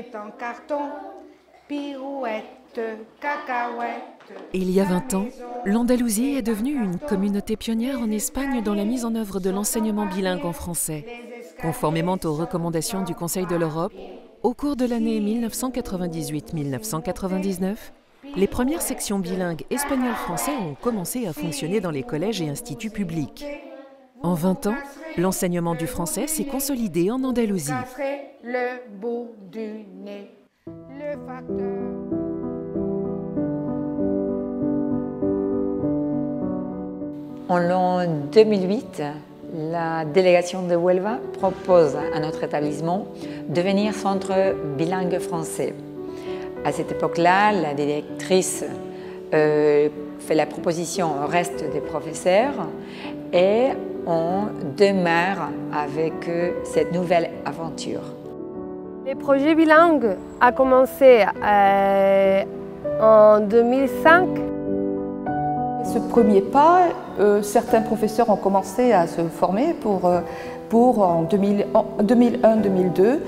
est en carton, pirouette, cacahuète. Il y a 20 ans, l'Andalousie est devenue une communauté pionnière en Espagne dans la mise en œuvre de l'enseignement bilingue en français. Conformément aux recommandations du Conseil de l'Europe, au cours de l'année 1998-1999, les premières sections bilingues espagnol-français ont commencé à fonctionner dans les collèges et instituts publics. En 20 ans, l'enseignement du français s'est consolidé en Andalousie. Le bout du nez, le facteur. En l'an 2008, la délégation de Huelva propose à notre établissement de devenir centre bilingue français. À cette époque-là, la directrice fait la proposition au reste des professeurs et on démarre avec cette nouvelle aventure. Le projet bilingue a commencé en 2005. Ce premier pas, certains professeurs ont commencé à se former pour en 2001-2002.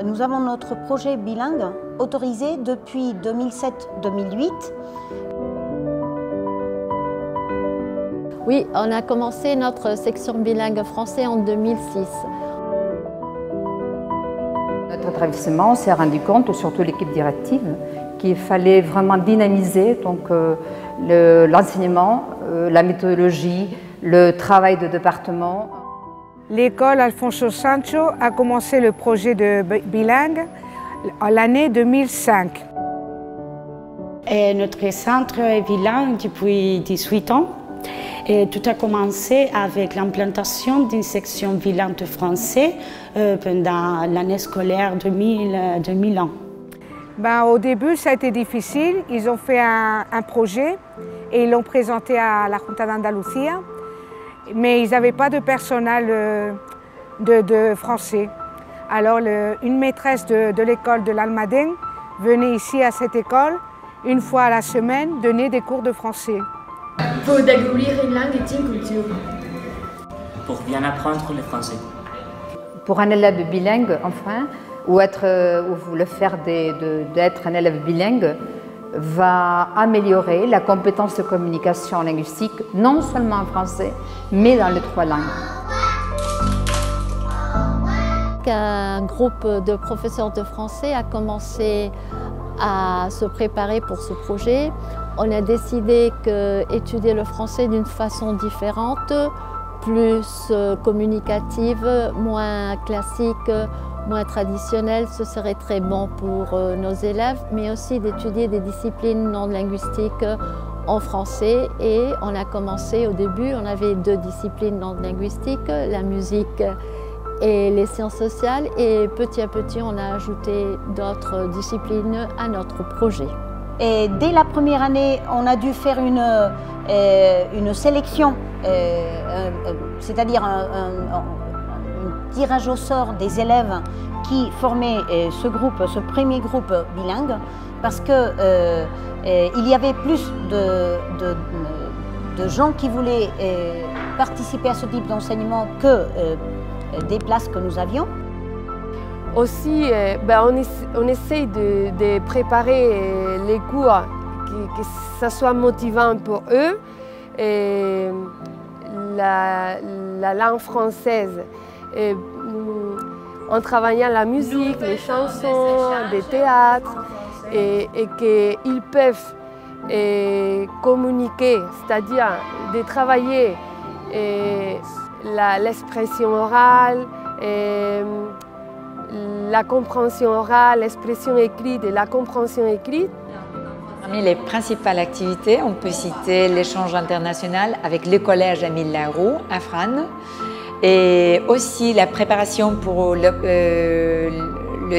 Nous avons notre projet bilingue autorisé depuis 2007-2008. Oui, on a commencé notre section bilingue français en 2006. Notre établissement s'est rendu compte, surtout l'équipe directive, qu'il fallait vraiment dynamiser l'enseignement, la méthodologie, le travail de département. L'école Alfonso Sancho a commencé le projet de bilingue en l'année 2005. Et notre centre est bilingue depuis 18 ans. Et tout a commencé avec l'implantation d'une section bilingue de français pendant l'année scolaire 2000 ans. Au début, ça a été difficile. Ils ont fait un projet et ils l'ont présenté à la Junta d'Andalucía. Mais ils n'avaient pas de personnel de français. Alors une maîtresse de l'école de l'Almadén venait ici à cette école, une fois à la semaine, donner des cours de français. Pour découvrir une langue et une culture. Pour bien apprendre le français. Pour un élève bilingue, enfin, ou le faire d'être un élève bilingue, va améliorer la compétence de communication linguistique, non seulement en français, mais dans les 3 langues. Un groupe de professeurs de français a commencé à se préparer pour ce projet. On a décidé qu'étudier le français d'une façon différente, plus communicative, moins classique, moins traditionnelle, ce serait très bon pour nos élèves, mais aussi d'étudier des disciplines non linguistiques en français. Et on a commencé au début, on avait 2 disciplines non linguistiques, la musique et les sciences sociales, et petit à petit on a ajouté d'autres disciplines à notre projet. Et dès la première année, on a dû faire une sélection, c'est-à-dire un tirage au sort des élèves qui formaient ce premier groupe bilingue, parce qu'il y avait plus de gens qui voulaient participer à ce type d'enseignement que des places que nous avions. Aussi, on essaye de préparer les cours, que ça soit motivant pour eux. Et la langue française, en travaillant la musique, les chansons, le théâtre, et qu'ils peuvent communiquer, c'est-à-dire de travailler l'expression orale, la compréhension orale, l'expression écrite et la compréhension écrite. Parmi les principales activités, on peut citer l'échange international avec le collège Émile Laroux à Frasnes, et aussi la préparation pour le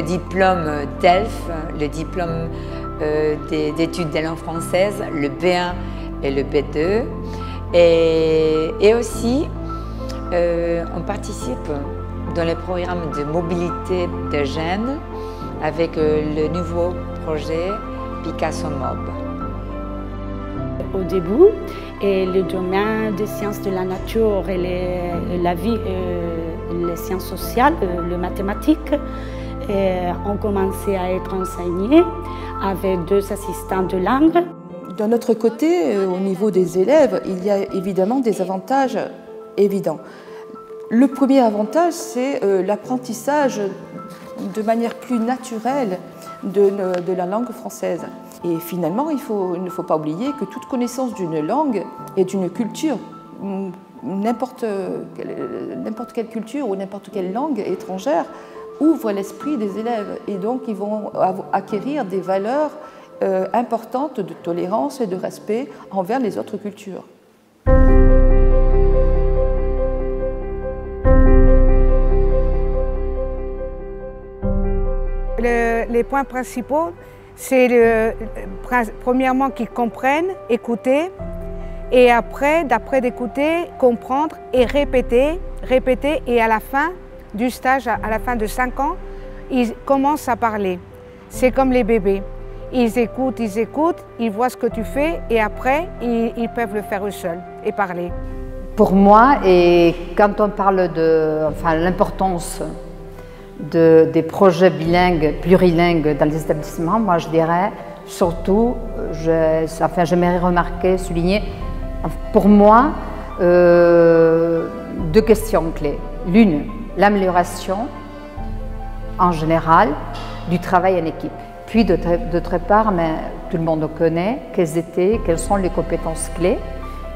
diplôme DELF, le diplôme d'études de langue française, le B1 et le B2. Et aussi, on participe dans le programme de mobilité de jeunes avec le nouveau projet Picasso Mob. Au début, le domaine des sciences de la nature et la vie les sciences sociales, les mathématiques ont commencé à être enseignées avec 2 assistants de langue. D'un autre côté, au niveau des élèves, il y a évidemment des avantages évidents. Le premier avantage, c'est l'apprentissage de manière plus naturelle de la langue française. Et finalement, il ne faut pas oublier que toute connaissance d'une langue et d'une culture, n'importe quelle culture ou n'importe quelle langue étrangère, ouvre l'esprit des élèves. Et donc, ils vont acquérir des valeurs importantes de tolérance et de respect envers les autres cultures. Les points principaux, c'est premièrement qu'ils comprennent, écouter, et après, d'après d'écouter, comprendre et répéter, et à la fin du stage, à la fin de 5 ans, ils commencent à parler. C'est comme les bébés. Ils écoutent, ils voient ce que tu fais et après, ils peuvent le faire eux seuls et parler. Pour moi, et quand on parle de l'importance des projets bilingues, plurilingues dans les établissements, moi je dirais surtout, j'aimerais remarquer, souligner, pour moi, 2 questions clés. L'une, l'amélioration en général du travail en équipe. Puis d'autre part, mais tout le monde connaît quelles sont les compétences clés.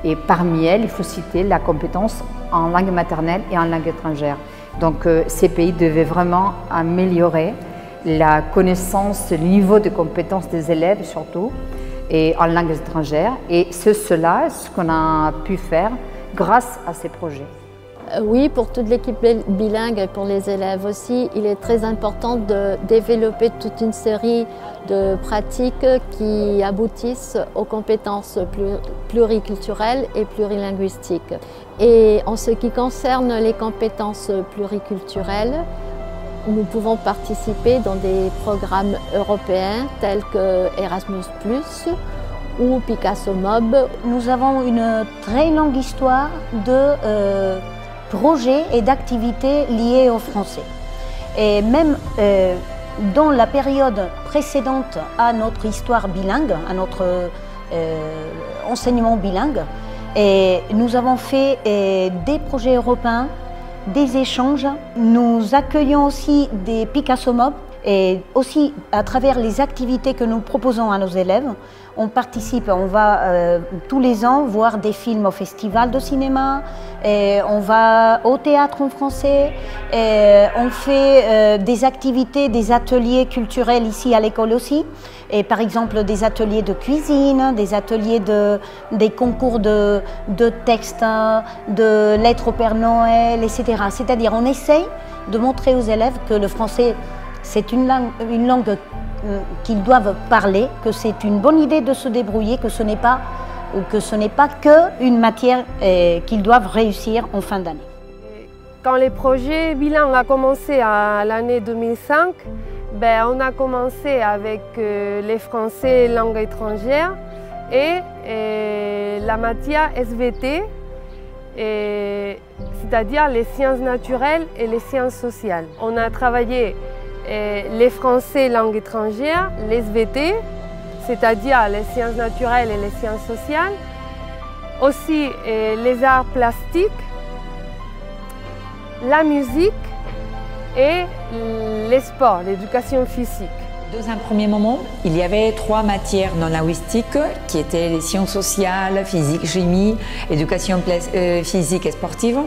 Et parmi elles, il faut citer la compétence en langue maternelle et en langue étrangère. Donc ces pays devaient vraiment améliorer la connaissance, le niveau de compétences des élèves surtout, et en langue étrangère. Et c'est cela, ce qu'on a pu faire grâce à ces projets. Oui, pour toute l'équipe bilingue et pour les élèves aussi, il est très important de développer toute une série de pratiques qui aboutissent aux compétences pluriculturelles et plurilinguistiques. Et en ce qui concerne les compétences pluriculturelles, nous pouvons participer dans des programmes européens tels que Erasmus+, ou Picasso Mob. Nous avons une très longue histoire de projets et d'activités liées au français. Et même dans la période précédente à notre histoire bilingue, à notre enseignement bilingue, et nous avons fait des projets européens, des échanges. Nous accueillons aussi des Picasso Mob et aussi à travers les activités que nous proposons à nos élèves. On participe, on va tous les ans voir des films au festival de cinéma, et on va au théâtre en français, et on fait des activités, des ateliers culturels ici à l'école aussi, et par exemple des ateliers de cuisine, des ateliers des concours de textes, de lettres au Père Noël, etc. C'est-à-dire on essaye de montrer aux élèves que le français c'est une langue qu'ils doivent parler, que c'est une bonne idée de se débrouiller, que ce n'est pas qu'une matière qu'ils doivent réussir en fin d'année. Quand les projets bilingues ont commencé à l'année 2005, on a commencé avec les français langue étrangère et la matière SVT, c'est-à-dire les sciences naturelles et les sciences sociales. On a travaillé les français langue étrangère, les SVT, c'est-à-dire les sciences naturelles et les sciences sociales, aussi les arts plastiques, la musique et les sports, l'éducation physique. Dans un premier moment, il y avait 3 matières non linguistiques qui étaient les sciences sociales, physique, chimie, éducation physique et sportive.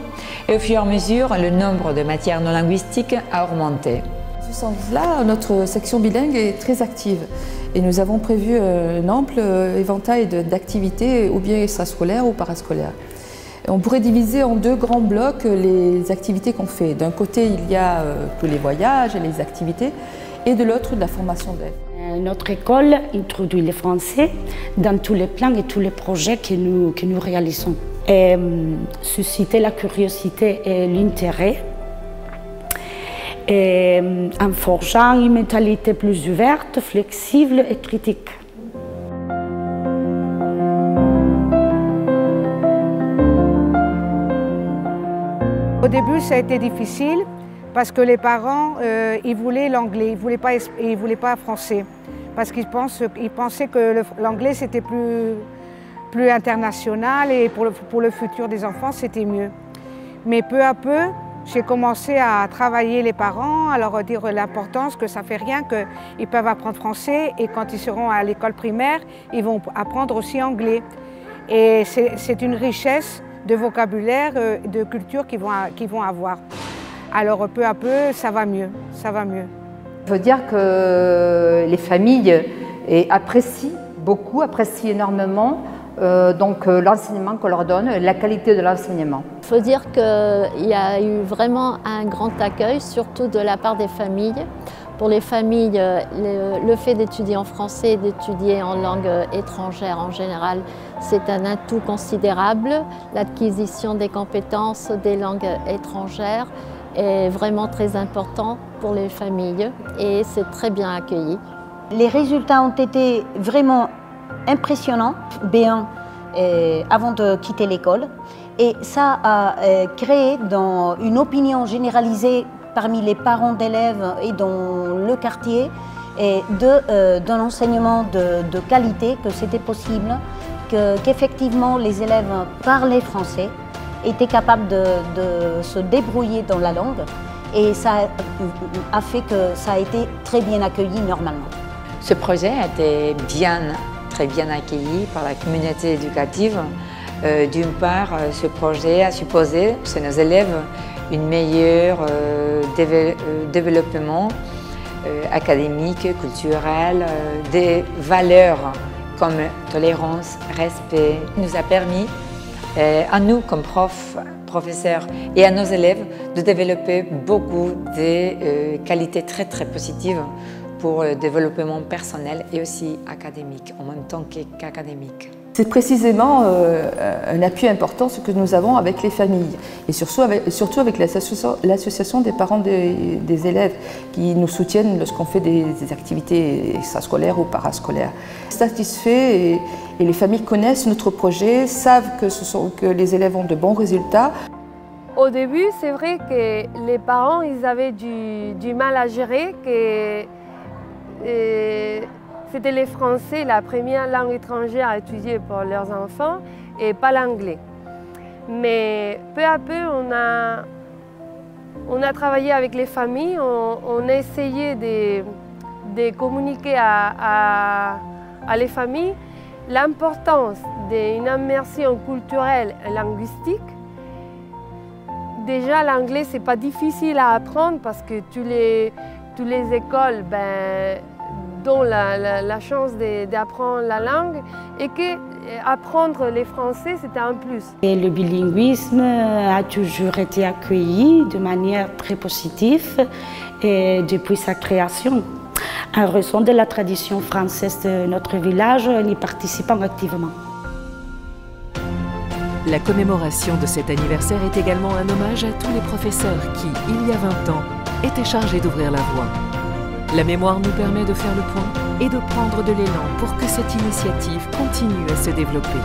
Et au fur et à mesure, le nombre de matières non linguistiques a augmenté. Dans ce sens-là, notre section bilingue est très active et nous avons prévu un ample éventail d'activités, ou bien extrascolaires ou parascolaires. On pourrait diviser en 2 grands blocs les activités qu'on fait. D'un côté, il y a tous les voyages et les activités, et de l'autre, de la formation d'aide. Notre école introduit le français dans tous les plans et tous les projets que nous réalisons. Et susciter la curiosité et l'intérêt, en forgeant une mentalité plus ouverte, flexible et critique. Au début, ça a été difficile parce que les parents, ils voulaient l'anglais, ils voulaient pas français. Parce qu'ils pensaient que l'anglais, c'était plus international et pour le futur des enfants, c'était mieux. Mais peu à peu, j'ai commencé à travailler les parents, à leur dire l'importance que ça ne fait rien, qu'ils peuvent apprendre français et quand ils seront à l'école primaire, ils vont apprendre aussi anglais. Et c'est une richesse de vocabulaire, de culture qu'ils vont avoir. Alors peu à peu, ça va mieux, ça va mieux. Je veux dire que les familles apprécient beaucoup, apprécient énormément l'enseignement qu'on leur donne, la qualité de l'enseignement. Il faut dire qu'il y a eu vraiment un grand accueil, surtout de la part des familles. Pour les familles, le fait d'étudier en français, d'étudier en langue étrangère en général, c'est un atout considérable. L'acquisition des compétences des langues étrangères est vraiment très important pour les familles et c'est très bien accueilli. Les résultats ont été vraiment impressionnant, B1 avant de quitter l'école, et ça a créé une opinion généralisée parmi les parents d'élèves et dans le quartier d'un enseignement de qualité, que c'était possible, qu'effectivement les élèves parlaient français, étaient capables de se débrouiller dans la langue, et ça a fait que ça a été très bien accueilli normalement. Ce projet a été très bien accueilli par la communauté éducative. D'une part, ce projet a supposé chez nos élèves un meilleur développement académique, culturel, des valeurs comme tolérance, respect. Il nous a permis, à nous comme professeurs et à nos élèves, de développer beaucoup de qualités très positives pour le développement personnel et aussi académique, en même temps qu'académique. C'est précisément un appui important ce que nous avons avec les familles et surtout avec l'association des parents des élèves qui nous soutiennent lorsqu'on fait des activités extrascolaires ou parascolaires. Satisfaits et les familles connaissent notre projet, savent que les élèves ont de bons résultats. Au début, c'est vrai que les parents ils avaient du mal à gérer, c'était le français, la première langue étrangère à étudier pour leurs enfants et pas l'anglais. Mais peu à peu, on a travaillé avec les familles, on a essayé de communiquer à les familles l'importance d'une immersion culturelle et linguistique. Déjà, l'anglais, c'est pas difficile à apprendre parce que toutes les écoles dont la chance d'apprendre la langue et qu'apprendre les français, c'était un plus. Et le bilinguisme a toujours été accueilli de manière très positive depuis sa création. En raison de la tradition française de notre village, en y participant activement. La commémoration de cet anniversaire est également un hommage à tous les professeurs qui, il y a 20 ans, étaient chargés d'ouvrir la voie. La mémoire nous permet de faire le point et de prendre de l'élan pour que cette initiative continue à se développer.